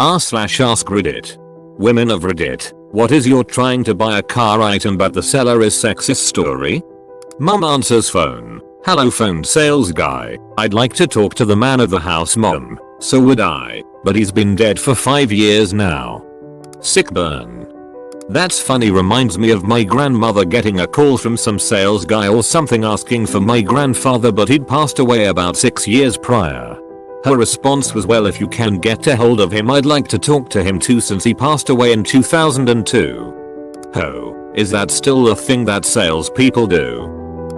r/askreddit. Women of Reddit, what is your trying to buy a car item but the seller is sexist story? Mom answers phone. Hello phone sales guy, I'd like to talk to the man of the house. Mom, so would I, but he's been dead for 5 years now. Sick burn. That's funny, reminds me of my grandmother getting a call from some sales guy or something asking for my grandfather, but he'd passed away about 6 years prior. Her response was, well, if you can get a hold of him I'd like to talk to him too since he passed away in 2002. Oh, is that still the thing that salespeople do?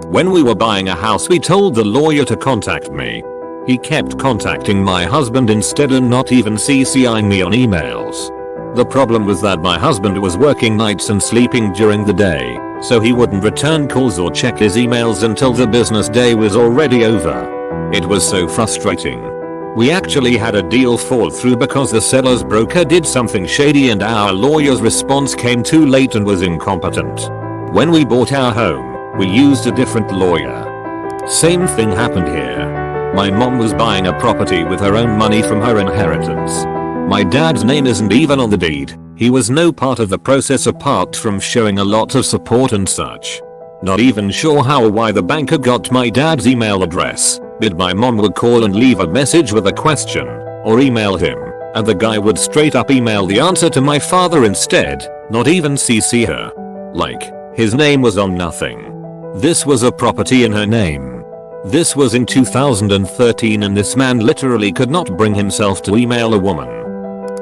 When we were buying a house we told the lawyer to contact me. He kept contacting my husband instead and not even CCing me on emails. The problem was that my husband was working nights and sleeping during the day, so he wouldn't return calls or check his emails until the business day was already over. It was so frustrating. We actually had a deal fall through because the seller's broker did something shady and our lawyer's response came too late and was incompetent. When we bought our home, we used a different lawyer. Same thing happened here. My mom was buying a property with her own money from her inheritance. My dad's name isn't even on the deed. He was no part of the process apart from showing a lot of support and such. Not even sure how or why the banker got my dad's email address, but my mom would call and leave a message with a question, or email him, and the guy would straight up email the answer to my father instead, not even CC her. Like, his name was on nothing. This was a property in her name. This was in 2013 and this man literally could not bring himself to email a woman.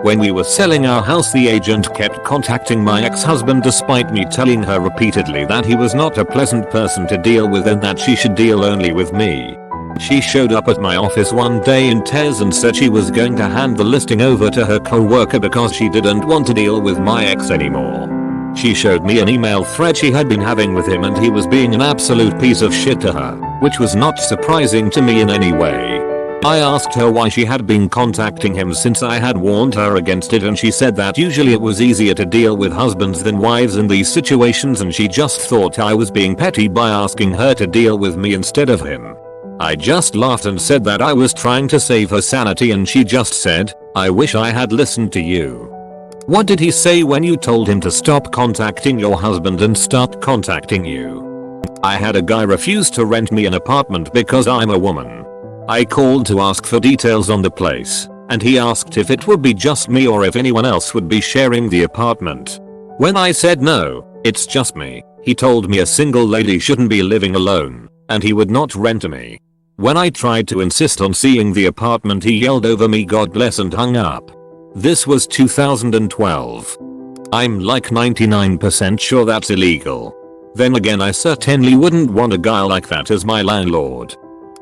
When we were selling our house the agent kept contacting my ex-husband despite me telling her repeatedly that he was not a pleasant person to deal with and that she should deal only with me. She showed up at my office one day in tears and said she was going to hand the listing over to her co-worker because she didn't want to deal with my ex anymore. She showed me an email thread she had been having with him and he was being an absolute piece of shit to her, which was not surprising to me in any way. I asked her why she had been contacting him since I had warned her against it and she said that usually it was easier to deal with husbands than wives in these situations and she just thought I was being petty by asking her to deal with me instead of him. I just laughed and said that I was trying to save her sanity and she just said, I wish I had listened to you. What did he say when you told him to stop contacting your husband and start contacting you? I had a guy refuse to rent me an apartment because I'm a woman. I called to ask for details on the place, and he asked if it would be just me or if anyone else would be sharing the apartment. When I said no, it's just me, he told me a single lady shouldn't be living alone, and he would not rent to me. When I tried to insist on seeing the apartment he yelled over me God bless and hung up. This was 2012. I'm like 99% sure that's illegal. Then again I certainly wouldn't want a guy like that as my landlord.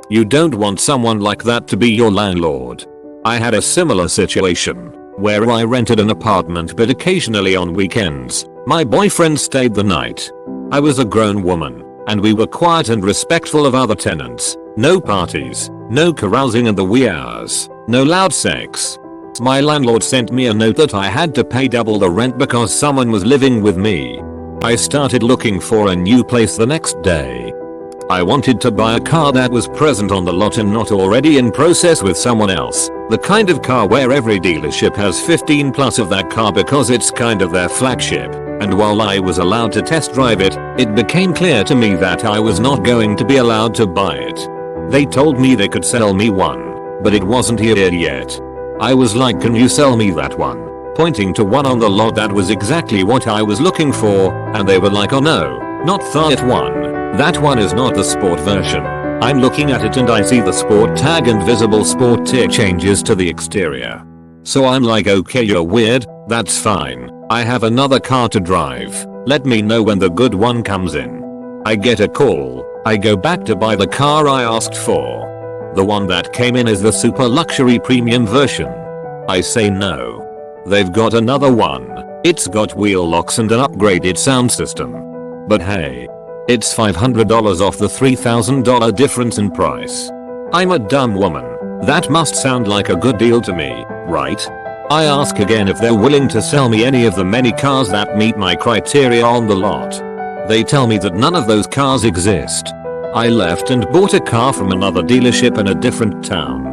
You don't want someone like that to be your landlord. I had a similar situation, where I rented an apartment but occasionally on weekends, my boyfriend stayed the night. I was a grown woman, and we were quiet and respectful of other tenants. No parties, no carousing in the wee hours, no loud sex. My landlord sent me a note that I had to pay double the rent because someone was living with me. I started looking for a new place the next day. I wanted to buy a car that was present on the lot and not already in process with someone else. The kind of car where every dealership has 15 plus of that car because it's kind of their flagship. And while I was allowed to test drive it, it became clear to me that I was not going to be allowed to buy it. They told me they could sell me one, but it wasn't here yet. I was like, can you sell me that one? Pointing to one on the lot that was exactly what I was looking for, and they were like, oh no, not that one. That one is not the sport version. I'm looking at it and I see the sport tag and visible sport tier changes to the exterior. So I'm like, okay, you're weird, that's fine. I have another car to drive. Let me know when the good one comes in. I get a call. I go back to buy the car I asked for. The one that came in is the super luxury premium version. I say no. They've got another one. It's got wheel locks and an upgraded sound system. But hey, it's $500 off the $3,000 difference in price. I'm a dumb woman. That must sound like a good deal to me, right? I ask again if they're willing to sell me any of the many cars that meet my criteria on the lot. They tell me that none of those cars exist. I left and bought a car from another dealership in a different town.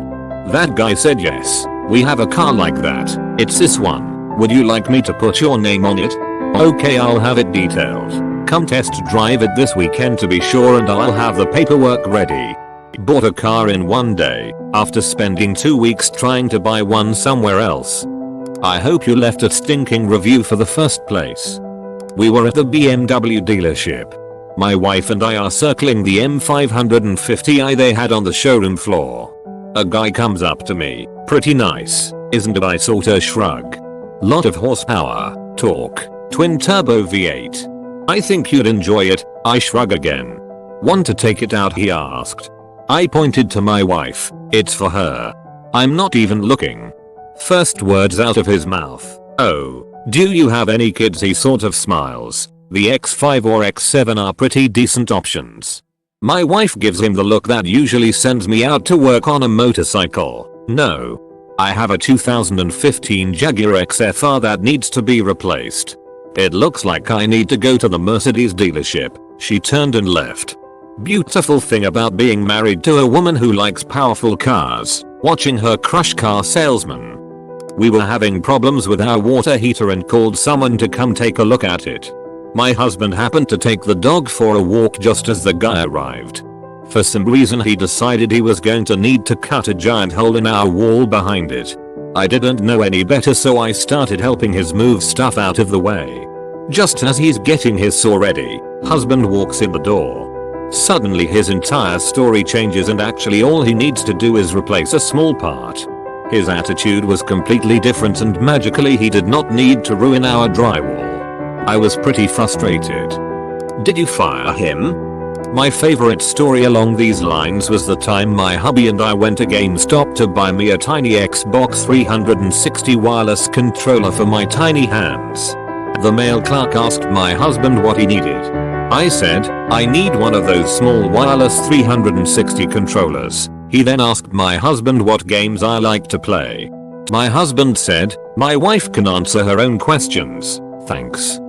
That guy said yes, we have a car like that. It's this one. Would you like me to put your name on it? Okay, I'll have it detailed. Come test drive it this weekend to be sure and I'll have the paperwork ready. Bought a car in one day after spending 2 weeks trying to buy one somewhere else. I hope you left a stinking review for the first place. We were at the BMW dealership. My wife and I are circling the M550i they had on the showroom floor. A guy comes up to me. Pretty nice, isn't it? I sorta shrug. Lot of horsepower, torque, twin turbo V8. I think you'd enjoy it. I shrug again. Want to take it out? He asked. I pointed to my wife. It's for her. I'm not even looking. First words out of his mouth. Oh, do you have any kids? He sort of smiles. The X5 or X7 are pretty decent options. My wife gives him the look that usually sends me out to work on a motorcycle. No. I have a 2015 Jaguar XFR that needs to be replaced. It looks like I need to go to the Mercedes dealership. She turned and left. Beautiful thing about being married to a woman who likes powerful cars, watching her crush car salesman. We were having problems with our water heater and called someone to come take a look at it. My husband happened to take the dog for a walk just as the guy arrived. For some reason he decided he was going to need to cut a giant hole in our wall behind it. I didn't know any better, so I started helping his move stuff out of the way. Just as he's getting his saw ready, husband walks in the door. Suddenly his entire story changes and actually all he needs to do is replace a small part. His attitude was completely different and magically he did not need to ruin our drywall. I was pretty frustrated. Did you fire him? My favorite story along these lines was the time my hubby and I went to GameStop to buy me a tiny Xbox 360 wireless controller for my tiny hands. The male clerk asked my husband what he needed. I said, I need one of those small wireless 360 controllers. He then asked my husband what games I like to play. My husband said, my wife can answer her own questions, thanks.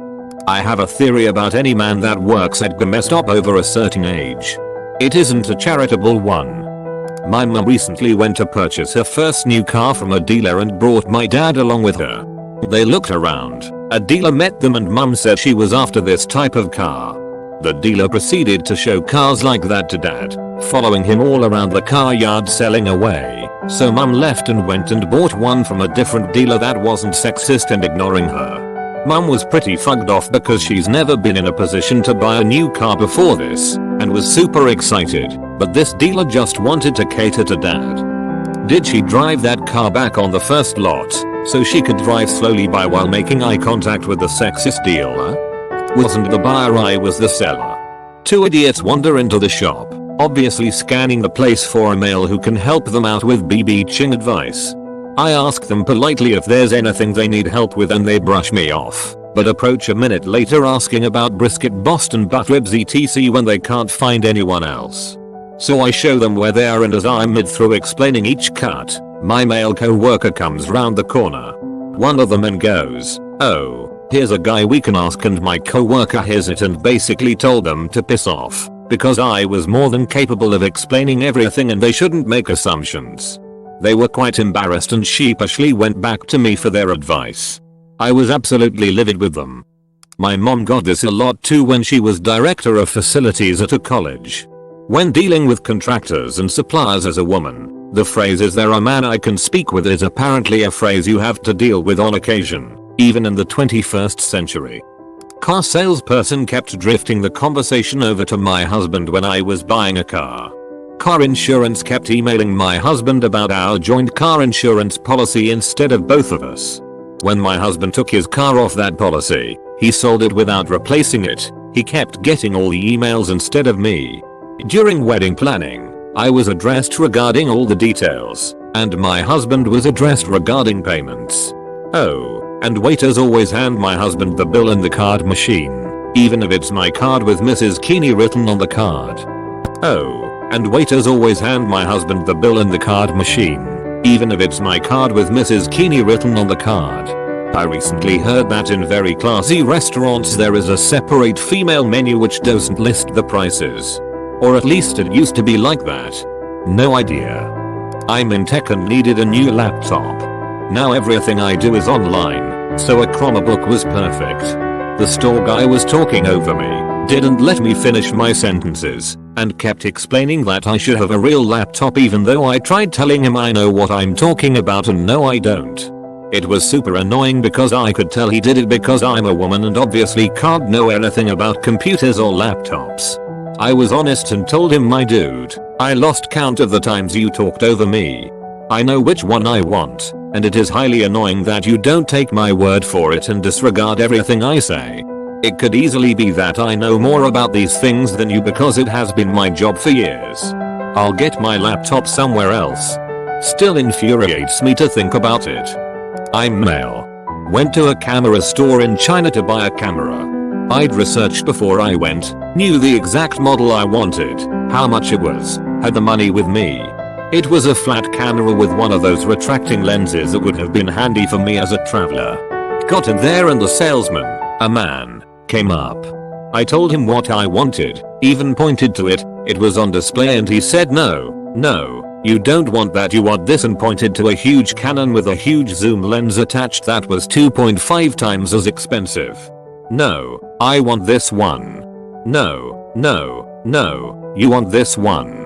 I have a theory about any man that works at GameStop over a certain age. It isn't a charitable one. My mum recently went to purchase her first new car from a dealer and brought my dad along with her. They looked around. A dealer met them and mum said she was after this type of car. The dealer proceeded to show cars like that to dad, following him all around the car yard selling away. So mum left and went and bought one from a different dealer that wasn't sexist and ignoring her. Mum was pretty fucked off because she's never been in a position to buy a new car before this and was super excited, but this dealer just wanted to cater to dad. Did she drive that car back on the first lot so she could drive slowly by while making eye contact with the sexist dealer? Wasn't the buyer, I was the seller. Two idiots wander into the shop, obviously scanning the place for a male who can help them out with BB Ching advice. I ask them politely if there's anything they need help with and they brush me off, but approach a minute later asking about brisket, Boston butt ribs etc when they can't find anyone else. So I show them where they are, and as I'm mid through explaining each cut, my male co-worker comes round the corner. One of the men goes, oh, here's a guy we can ask, and my co-worker hears it and basically told them to piss off, because I was more than capable of explaining everything and they shouldn't make assumptions. They were quite embarrassed and sheepishly went back to me for their advice. I was absolutely livid with them. My mom got this a lot too when she was director of facilities at a college. When dealing with contractors and suppliers as a woman, the phrase "is there a man I can speak with" is apparently a phrase you have to deal with on occasion, even in the 21st century. Car salesperson kept drifting the conversation over to my husband when I was buying a car. Car insurance kept emailing my husband about our joint car insurance policy instead of both of us. When my husband took his car off that policy, he sold it without replacing it. He kept getting all the emails instead of me. During wedding planning, I was addressed regarding all the details, and my husband was addressed regarding payments. Oh, and waiters always hand my husband the bill in the card machine, even if it's my card with Mrs. Keeney written on the card. Oh, and waiters always hand my husband the bill in the card machine, even if it's my card with Mrs. Keeney written on the card. I recently heard that in very classy restaurants there is a separate female menu which doesn't list the prices. Or at least it used to be like that. No idea. I'm in tech and needed a new laptop. Now everything I do is online, so a Chromebook was perfect. The store guy was talking over me, didn't let me finish my sentences, and kept explaining that I should have a real laptop even though I tried telling him I know what I'm talking about and no I don't. It was super annoying because I could tell he did it because I'm a woman and obviously can't know anything about computers or laptops. I was honest and told him, my dude, I lost count of the times you talked over me. I know which one I want, and it is highly annoying that you don't take my word for it and disregard everything I say. It could easily be that I know more about these things than you because it has been my job for years. I'll get my laptop somewhere else. Still infuriates me to think about it. I'm male. Went to a camera store in China to buy a camera. I'd researched before I went, knew the exact model I wanted, how much it was, had the money with me. It was a flat camera with one of those retracting lenses that would have been handy for me as a traveler. Got in there and the salesman, a man, came up. I told him what I wanted, even pointed to it, it was on display and he said no, you don't want that, you want this, and pointed to a huge Canon with a huge zoom lens attached that was 2.5 times as expensive. No, I want this one. No, you want this one.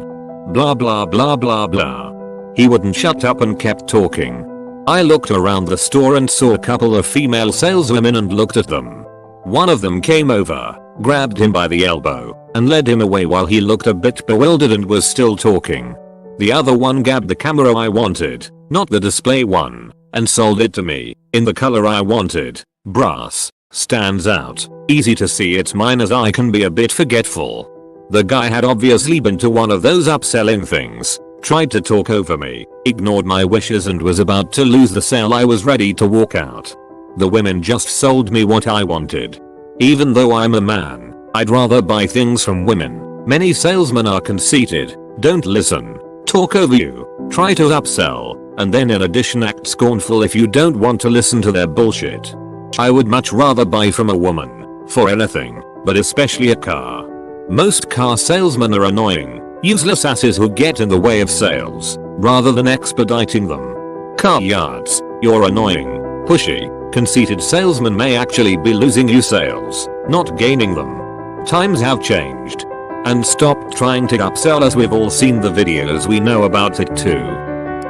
Blah blah blah blah blah. He wouldn't shut up and kept talking. I looked around the store and saw a couple of female saleswomen and looked at them. One of them came over, grabbed him by the elbow, and led him away while he looked a bit bewildered and was still talking. The other one grabbed the camera I wanted, not the display one, and sold it to me, in the color I wanted, brass, stands out, easy to see it's mine as I can be a bit forgetful. The guy had obviously been to one of those upselling things, tried to talk over me, ignored my wishes and was about to lose the sale. I was ready to walk out. The women just sold me what I wanted. Even though I'm a man, I'd rather buy things from women. Many salesmen are conceited, don't listen, talk over you, try to upsell, and then in addition act scornful if you don't want to listen to their bullshit. I would much rather buy from a woman, for anything, but especially a car. Most car salesmen are annoying, useless asses who get in the way of sales, rather than expediting them. Car yards, you're annoying, pushy, conceited salesmen may actually be losing you sales, not gaining them. Times have changed. And stop trying to upsell us, we've all seen the videos, we know about it too.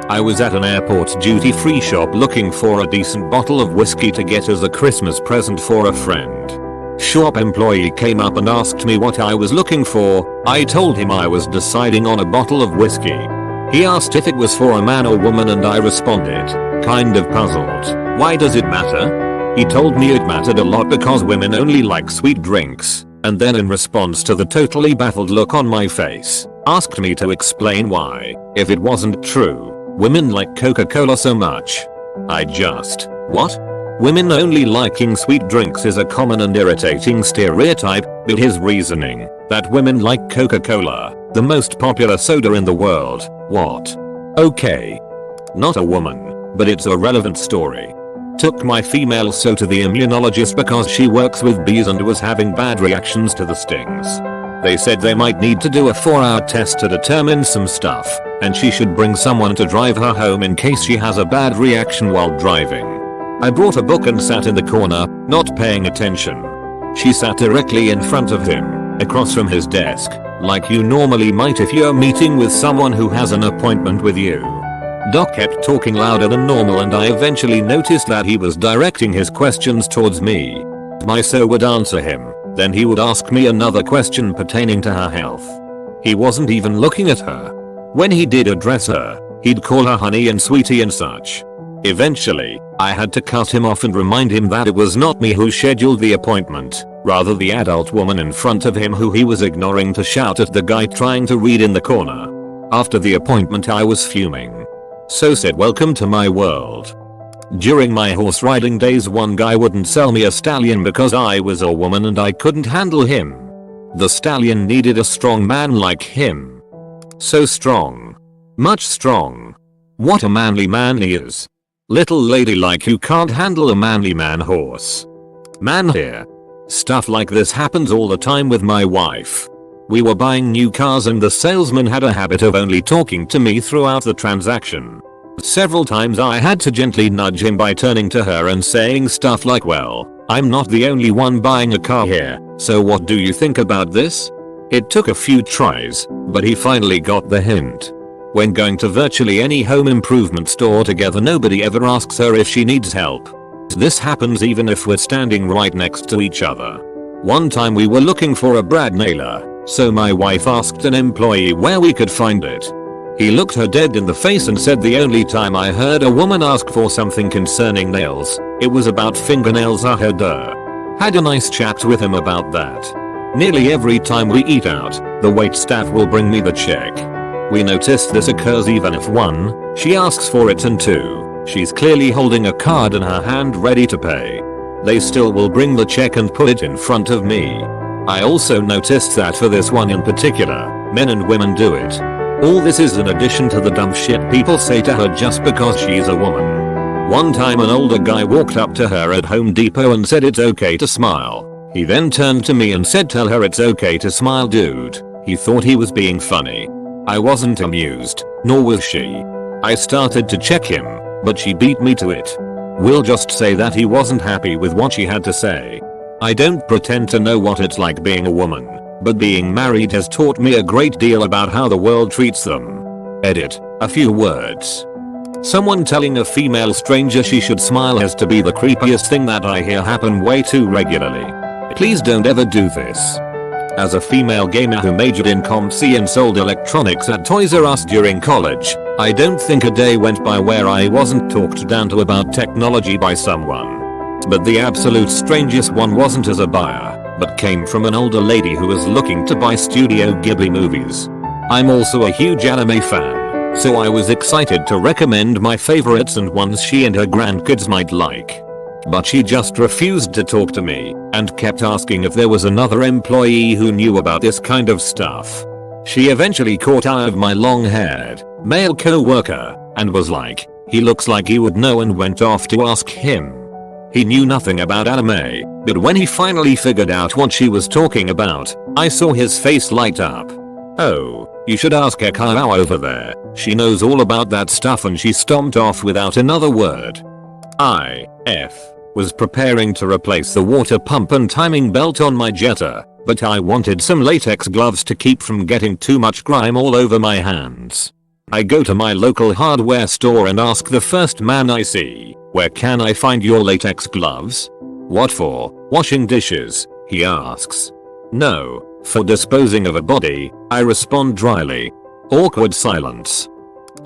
I was at an airport duty-free shop looking for a decent bottle of whiskey to get as a Christmas present for a friend. Shop employee came up and asked me what I was looking for. I told him I was deciding on a bottle of whiskey. He asked if it was for a man or woman and I responded, kind of puzzled, why does it matter? He told me it mattered a lot because women only like sweet drinks, and then in response to the totally baffled look on my face, asked me to explain why, if it wasn't true, women like Coca-Cola so much. I just, what? Women only liking sweet drinks is a common and irritating stereotype, but his reasoning, that women like Coca-Cola, the most popular soda in the world, what? Okay. Not a woman, but it's a relevant story. Took my female so to the immunologist because she works with bees and was having bad reactions to the stings. They said they might need to do a 4-hour test to determine some stuff, and she should bring someone to drive her home in case she has a bad reaction while driving. I brought a book and sat in the corner, not paying attention. She sat directly in front of him, across from his desk, like you normally might if you're meeting with someone who has an appointment with you. Doc kept talking louder than normal and I eventually noticed that he was directing his questions towards me. My so would answer him, then he would ask me another question pertaining to her health. He wasn't even looking at her. When he did address her, he'd call her honey and sweetie and such. Eventually, I had to cut him off and remind him that it was not me who scheduled the appointment, rather the adult woman in front of him who he was ignoring to shout at the guy trying to read in the corner. After the appointment I was fuming. So said, welcome to my world. During my horse riding days one guy wouldn't sell me a stallion because I was a woman and I couldn't handle him. The stallion needed a strong man like him. So strong. Much strong. What a manly man he is. Little lady like you can't handle a manly man horse. Man here. Stuff like this happens all the time with my wife. We were buying new cars and the salesman had a habit of only talking to me throughout the transaction. Several times I had to gently nudge him by turning to her and saying stuff like, well, I'm not the only one buying a car here, so what do you think about this? It took a few tries, but he finally got the hint. When going to virtually any home improvement store together, nobody ever asks her if she needs help. This happens even if we're standing right next to each other. One time we were looking for a brad nailer, so my wife asked an employee where we could find it. He looked her dead in the face and said the only time I heard a woman ask for something concerning nails, it was about fingernails. I heard her. Had a nice chat with him about that. Nearly every time we eat out, the waitstaff will bring me the check. We noticed this occurs even if 1, she asks for it, and 2, she's clearly holding a card in her hand ready to pay. They still will bring the check and put it in front of me. I also noticed that for this one in particular, men and women do it. All this is in addition to the dumb shit people say to her just because she's a woman. One time an older guy walked up to her at Home Depot and said it's okay to smile. He then turned to me and said, tell her it's okay to smile, dude. He thought he was being funny. I wasn't amused, nor was she. I started to check him, but she beat me to it. We'll just say that he wasn't happy with what she had to say. I don't pretend to know what it's like being a woman, but being married has taught me a great deal about how the world treats them. Edit. A few words. Someone telling a female stranger she should smile has to be the creepiest thing that I hear happen way too regularly. Please don't ever do this. As a female gamer who majored in Comp C and sold electronics at Toys R Us during college, I don't think a day went by where I wasn't talked down to about technology by someone. But the absolute strangest one wasn't as a buyer, but came from an older lady who was looking to buy Studio Ghibli movies. I'm also a huge anime fan, so I was excited to recommend my favorites and ones she and her grandkids might like. But she just refused to talk to me and kept asking if there was another employee who knew about this kind of stuff. She eventually caught eye of my long-haired, male co-worker and was like, he looks like he would know, and went off to ask him. He knew nothing about anime, but when he finally figured out what she was talking about, I saw his face light up. Oh, you should ask Ekao over there, she knows all about that stuff, and she stomped off without another word. I was preparing to replace the water pump and timing belt on my Jetta, but I wanted some latex gloves to keep from getting too much grime all over my hands. I go to my local hardware store and ask the first man I see, where can I find your latex gloves? What for? Washing dishes, he asks. No, for disposing of a body, I respond dryly. Awkward silence.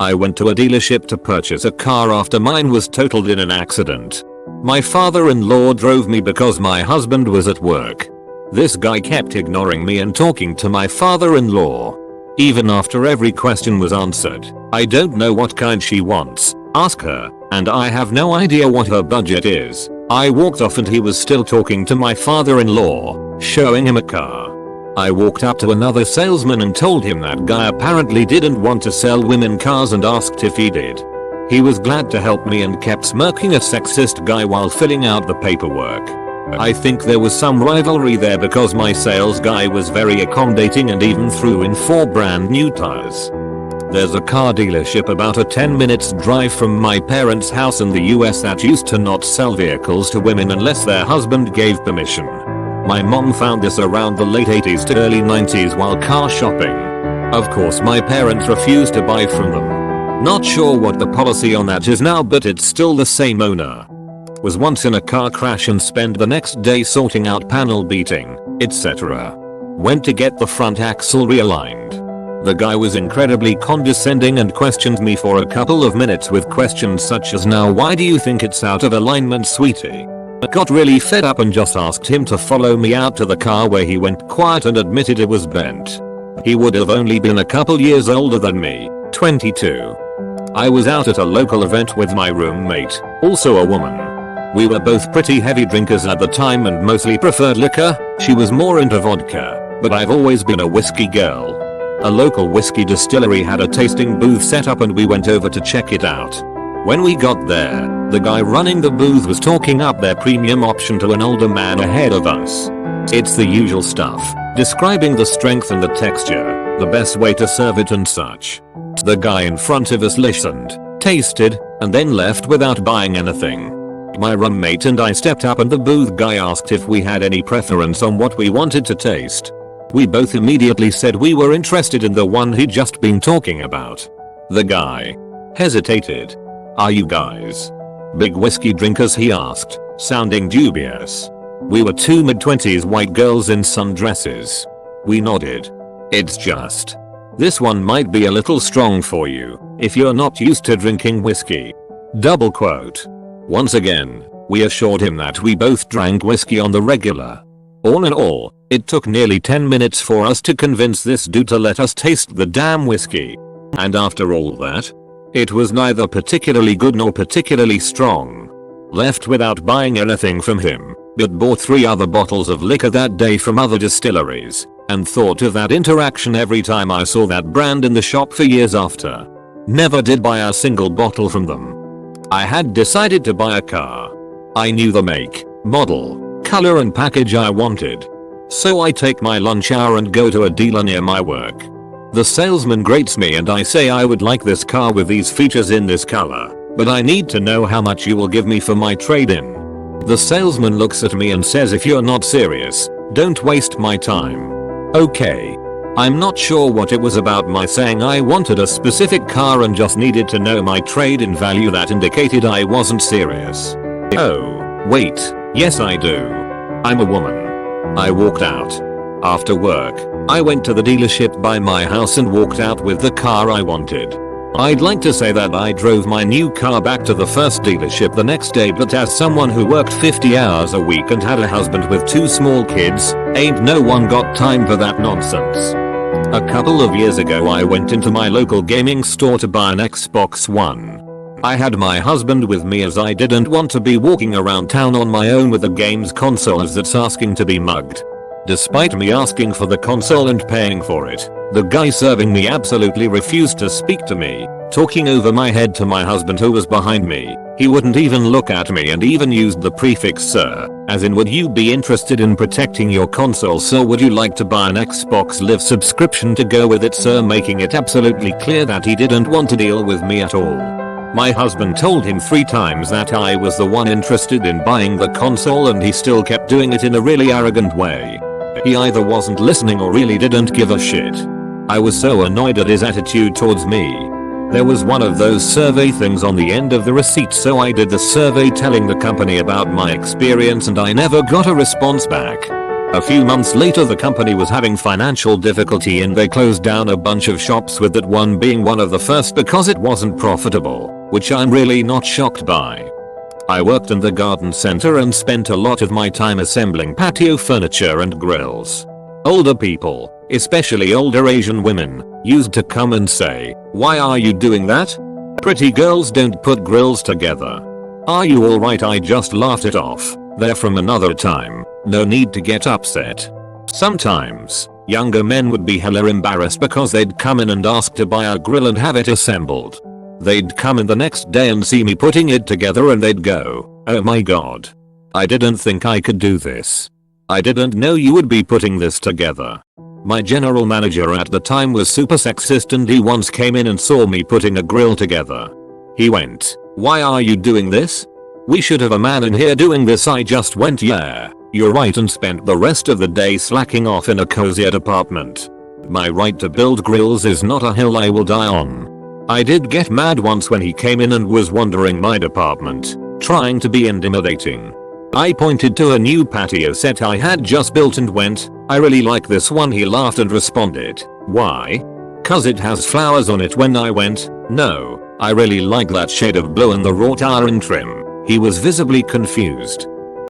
I went to a dealership to purchase a car after mine was totaled in an accident. My father-in-law drove me because my husband was at work. This guy kept ignoring me and talking to my father-in-law. Even after every question was answered, I don't know what kind she wants, ask her, and I have no idea what her budget is. I walked off and he was still talking to my father-in-law, showing him a car. I walked up to another salesman and told him that guy apparently didn't want to sell women cars and asked if he did. He was glad to help me and kept smirking, a sexist guy, while filling out the paperwork. I think there was some rivalry there because my sales guy was very accommodating and even threw in 4 brand new tires. There's a car dealership about a 10 minutes drive from my parents' house in the US that used to not sell vehicles to women unless their husband gave permission. My mom found this around the late 80s to early 90s while car shopping. Of course my parents refused to buy from them. Not sure what the policy on that is now, but it's still the same owner. Was once in a car crash and spent the next day sorting out panel beating, etc. Went to get the front axle realigned. The guy was incredibly condescending and questioned me for a couple of minutes with questions such as, now why do you think it's out of alignment, sweetie? I got really fed up and just asked him to follow me out to the car, where he went quiet and admitted it was bent. He would have only been a couple years older than me, 22. I was out at a local event with my roommate, also a woman. We were both pretty heavy drinkers at the time and mostly preferred liquor. She was more into vodka, but I've always been a whiskey girl. A local whiskey distillery had a tasting booth set up and we went over to check it out. When we got there, the guy running the booth was talking up their premium option to an older man ahead of us. It's the usual stuff, describing the strength and the texture, the best way to serve it and such. The guy in front of us listened, tasted, and then left without buying anything. My roommate and I stepped up and the booth guy asked if we had any preference on what we wanted to taste. We both immediately said we were interested in the one he'd just been talking about. The guy hesitated. "Are you guys big whiskey drinkers?" he asked, sounding dubious. We were two mid-20s white girls in sundresses. We nodded. "It's just this one might be a little strong for you if you're not used to drinking whiskey." Double quote. Once again, we assured him that we both drank whiskey on the regular. All in all, it took nearly 10 minutes for us to convince this dude to let us taste the damn whiskey. And after all that, it was neither particularly good nor particularly strong. Left without buying anything from him, but bought 3 other bottles of liquor that day from other distilleries, and thought of that interaction every time I saw that brand in the shop for years after. Never did buy a single bottle from them. I had decided to buy a car. I knew the make, model, color and package I wanted. So I take my lunch hour and go to a dealer near my work. The salesman greets me and I say I would like this car with these features in this color, but I need to know how much you will give me for my trade-in. The salesman looks at me and says, "If you're not serious, don't waste my time." Okay. I'm not sure what it was about my saying I wanted a specific car and just needed to know my trade-in value that indicated I wasn't serious. Oh, wait, yes I do. I'm a woman. I walked out. After work, I went to the dealership by my house and walked out with the car I wanted. I'd like to say that I drove my new car back to the first dealership the next day, but as someone who worked 50 hours a week and had a husband with 2 small kids, ain't no one got time for that nonsense. A couple of years ago I went into my local gaming store to buy an Xbox One. I had my husband with me as I didn't want to be walking around town on my own with a games console as that's asking to be mugged. Despite me asking for the console and paying for it, the guy serving me absolutely refused to speak to me, talking over my head to my husband who was behind me. He wouldn't even look at me and even used the prefix sir, as in would you be interested in protecting your console, so would you like to buy an Xbox Live subscription to go with it, sir, making it absolutely clear that he didn't want to deal with me at all. My husband told him 3 times that I was the one interested in buying the console and he still kept doing it in a really arrogant way. He either wasn't listening or really didn't give a shit. I was so annoyed at his attitude towards me. There was one of those survey things on the end of the receipt, so I did the survey telling the company about my experience and I never got a response back. A few months later the company was having financial difficulty and they closed down a bunch of shops, with that one being one of the first because it wasn't profitable, which I'm really not shocked by. I worked in the garden center and spent a lot of my time assembling patio furniture and grills. Older people, especially older Asian women, used to come and say, "Why are you doing that? Pretty girls don't put grills together." Are you alright? I just laughed it off. They're from another time, no need to get upset. Sometimes, younger men would be hella embarrassed because they'd come in and ask to buy a grill and have it assembled. They'd come in the next day and see me putting it together and they'd go, "Oh my god. I didn't think I could do this. I didn't know you would be putting this together." My general manager at the time was super sexist and he once came in and saw me putting a grill together. He went, "Why are you doing this? We should have a man in here doing this." I just went, "Yeah, you're right," and spent the rest of the day slacking off in a cozier apartment. My right to build grills is not a hill I will die on. I did get mad once when he came in and was wandering my department, trying to be intimidating. I pointed to a new patio set I had just built and went, "I really like this one." He laughed and responded, "Why?" "'Cause it has flowers on it." When I went, "No, I really like that shade of blue and the wrought iron trim," he was visibly confused.